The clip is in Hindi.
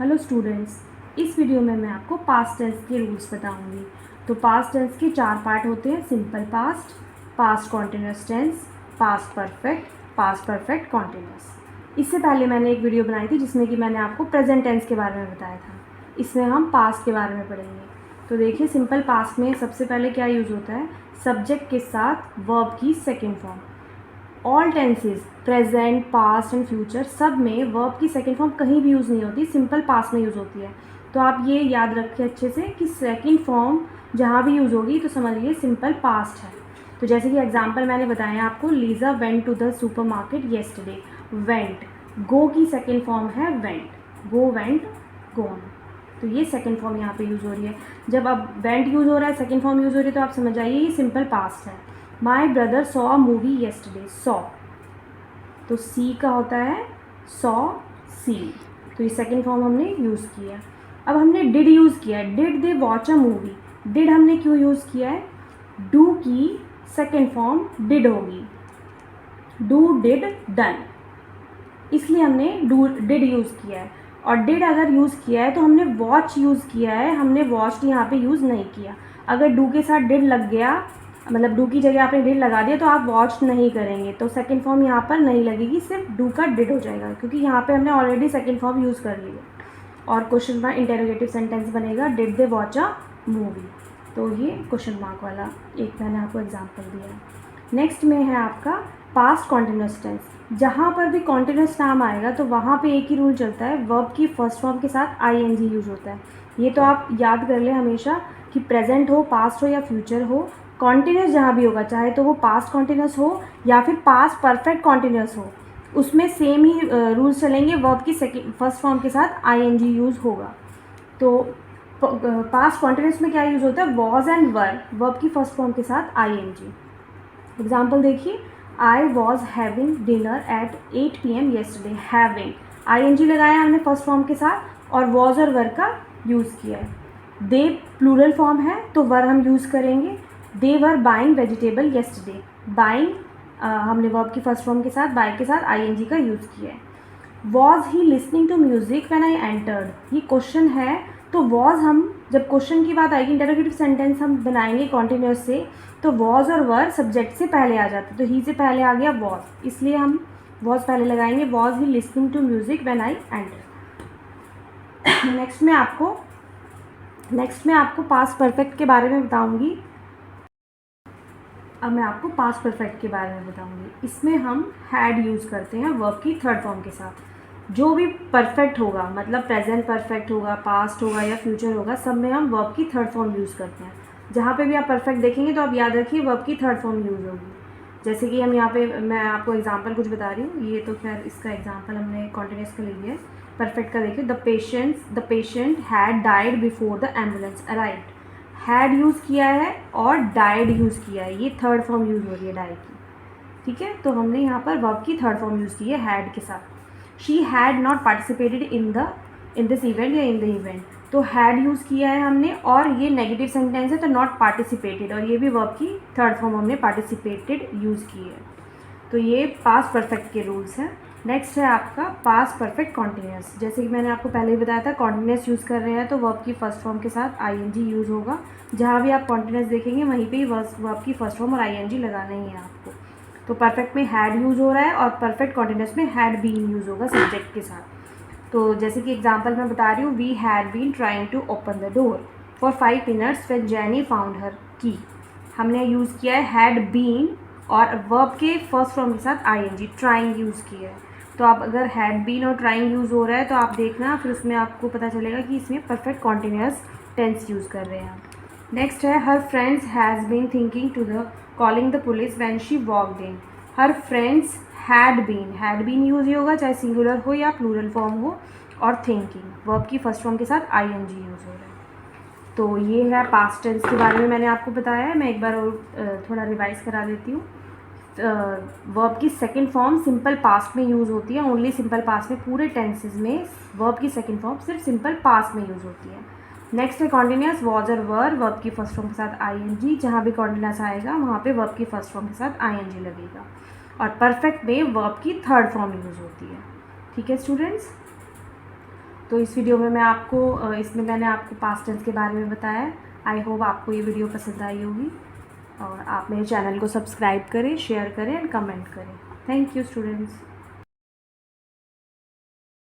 हेलो स्टूडेंट्स, इस वीडियो में मैं आपको पास्ट टेंस के रूल्स बताऊंगी। तो पास्ट टेंस के 4 पार्ट होते हैं: simple past, past continuous tense, past perfect continuous. इससे पहले मैंने एक वीडियो बनाई थी जिसमें कि मैंने आपको प्रेजेंट टेंस के बारे में बताया था। इसमें हम पास्ट के बारे में पढ़ेंगे। तो देखिए, सिंपल पास्ट में सबसे पहले क्या यूज़ होता है? सब्जेक्ट के साथ वर्ब की second form. All tenses, present, past and future, सब में वर्ब की सेकेंड फॉर्म कहीं भी यूज़ नहीं होती, सिंपल पास्ट में यूज़ होती है। तो आप ये याद रखिए अच्छे से कि सेकेंड फॉर्म जहाँ भी यूज़ होगी तो समझ लीजिए सिंपल पास्ट है। तो जैसे कि एग्जांपल मैंने बताया आपको, Lisa went to the supermarket yesterday. Went, go की सेकेंड फॉर्म है वेंट, गो वेंट गोन। तो ये सेकेंड फॉर्म यहाँ पे यूज़ हो रही है। जब अब वेंट यूज़ हो रहा है, सेकेंड फॉर्म यूज़ हो रही है, तो आप समझ आइए ये सिंपल पास्ट है। My brother saw a movie yesterday, saw, तो सी का होता है सॉ, सी, तो ये सेकेंड फॉर्म हमने यूज़ किया। अब हमने डिड यूज़ किया है, did they watch a movie. Did हमने क्यों यूज़ किया है? डू की सेकेंड फॉर्म डिड होगी, डू डिड डन, इसलिए हमने डू डिड यूज़ किया है। और डिड अगर यूज़ किया है तो हमने वॉच यूज़ किया है, हमने वॉच यहाँ पे यूज़ नहीं किया। अगर डू के साथ डिड लग गया, मतलब डू की जगह आपने डिड लगा दिया, तो आप वॉच नहीं करेंगे, तो सेकंड फॉर्म यहाँ पर नहीं लगेगी, सिर्फ डू का डिड हो जाएगा, क्योंकि यहाँ पे हमने ऑलरेडी सेकंड फॉर्म यूज़ कर ली है। और क्वेश्चन मार्क इंटेरोगेटिव सेंटेंस बनेगा, did they watch a movie. तो ये क्वेश्चन मार्क वाला एक मैंने आपको एग्जाम्पल दिया है। नेक्स्ट में है आपका पास्ट कॉन्टिन्यूस टेंस। जहाँ पर भी कॉन्टिन्यूस नाम आएगा तो वहाँ पे एक ही रूल चलता है, वर्ब की फर्स्ट फॉर्म के साथ आईएनजी यूज होता है। ये तो आप याद कर लें हमेशा कि प्रेजेंट हो, पास्ट हो या फ्यूचर हो, कॉन्टिन्यूस जहाँ भी होगा, चाहे तो वो पास्ट कॉन्टिन्यूस हो या फिर पास्ट परफेक्ट कॉन्टिन्यूस हो, उसमें सेम ही रूल्स चलेंगे, वर्ब की सेकेंड फर्स्ट फॉर्म के साथ आईएनजी यूज़ होगा। तो पास्ट कॉन्टिन्यूस में क्या यूज़ होता है? वॉज एंड वर, वर्ब की फर्स्ट फॉर्म के साथ आईएनजी। एग्जाम्पल देखिए, I was having dinner at 8 PM yesterday. Having, ING लगाया हमने फर्स्ट फॉर्म के साथ और वॉज और वर का यूज़ किया है। दे प्लूरल फॉर्म है तो वर हम यूज़ करेंगे। They were buying vegetable yesterday. Buying हमने वर्ब की फर्स्ट फॉर्म के साथ बाय के साथ आईएनजी का यूज़ किया है। Was he listening to music when I entered, ये क्वेश्चन है, तो वॉज हम जब क्वेश्चन की बात आएगी, इंटरोगेटिव सेंटेंस हम बनाएंगे कॉन्टिन्यूस से, तो वॉज और वर सब्जेक्ट से पहले आ जाते, तो ही से पहले आ गया वॉज, इसलिए हम वॉज पहले लगाएंगे। Was he listening to music when I entered. Next में आपको पास्ट परफेक्ट के बारे में बताऊंगी। अब मैं आपको पास्ट परफेक्ट के बारे में बताऊंगी। इसमें हम हैड यूज़ करते हैं वर्ब की थर्ड फॉर्म के साथ। जो भी परफेक्ट होगा, मतलब प्रेजेंट परफेक्ट होगा, पास्ट होगा या फ्यूचर होगा, सब में हम वर्ब की थर्ड फॉर्म यूज़ करते हैं। जहाँ पे भी आप परफेक्ट देखेंगे तो आप याद रखिए वर्ब की थर्ड फॉर्म यूज़ होगी। जैसे कि हम यहाँ पे, मैं आपको एग्जांपल कुछ बता रही हूँ, ये तो खैर इसका एग्जांपल हमने कॉन्टिन्यूस का ले लिया है। परफेक्ट का देखिए, the patient had died before the ambulance arrived. Had use किया है और डाइड यूज़ किया है, ये थर्ड फॉर्म यूज़ हो रही है डाइड की, ठीक है। तो हमने यहाँ पर वर्ब की थर्ड फॉर्म यूज़ की है हैड के साथ। She had not participated in this event या इन द इवेंट, तो हैड यूज़ किया है हमने, और ये नेगेटिव सेंटेंस है तो नॉट पार्टिसिपेटेड, और ये भी वर्ब की थर्ड फॉर्म हमने पार्टिसिपेटेड यूज़ की है। तो ये पास्ट परफेक्ट के रूल्स हैं। नेक्स्ट है आपका पास्ट परफेक्ट कॉन्टिन्यूस। जैसे कि मैंने आपको पहले ही बताया था, कॉन्टिन्यूस यूज़ कर रहे हैं तो वर्ब की फर्स्ट फॉर्म के साथ आईएनजी यूज़ होगा। जहाँ भी आप कॉन्टिन्यूस देखेंगे वहीं पे ही वर्ब की फर्स्ट फॉर्म और आईएनजी लगाना ही है आपको। तो परफेक्ट में हैड यूज़ हो रहा है और परफेक्ट कॉन्टिन्यूस में हैड बीन यूज़ होगा सब्जेक्ट के साथ। तो जैसे कि एग्जाम्पल मैं बता रही हूँ, we had been trying to open the door for 5 minutes when Jenny found her key. हमने यूज़ किया है हैड बीन और वर्ब के फर्स्ट फॉर्म के साथ आईएनजी, ट्राइंग यूज़ किया है। तो आप अगर हैड बीन और ट्राइंग यूज़ हो रहा है तो आप देखना, फिर उसमें आपको पता चलेगा कि इसमें परफेक्ट कॉन्टिन्यूस टेंस यूज़ कर रहे हैं। नेक्स्ट है her friends has been thinking to the calling the police when she walked in. Her friends had been use ही होगा, चाहे सिंगुलर हो या प्लूरल फॉर्म हो। और थिंकिंग वर्ब की फर्स्ट फॉर्म के साथ आईएनजी यूज़ हो रहा है। तो ये है पास्ट टेंस के बारे में मैंने आपको बताया है। मैं एक बार और थोड़ा रिवाइज करा देती हूँ। वर्ब की सेकंड फॉर्म सिंपल पास्ट में यूज़ होती है, ओनली सिंपल पास्ट में। पूरे टेंसेज में वर्ब की सेकंड फॉर्म सिर्फ सिंपल पास्ट में यूज़ होती है। नेक्स्ट है कॉन्टिन्यूस, वॉज और वर, वर्ब की फर्स्ट फॉर्म के साथ आईएनजी। जहाँ भी कॉन्टिन्यूस आएगा वहाँ पे वर्ब की फर्स्ट फॉर्म के साथ आईएनजी लगेगा। और परफेक्ट में वर्ब की थर्ड फॉर्म यूज़ होती है, ठीक है स्टूडेंट्स। तो इस वीडियो में मैं आपको इसमें मैंने आपको पास्ट टेंस के बारे में बताया। आई होप आपको ये वीडियो पसंद आई होगी और आप मेरे चैनल को सब्सक्राइब करें, शेयर करें एंड कमेंट करें। Thank you students.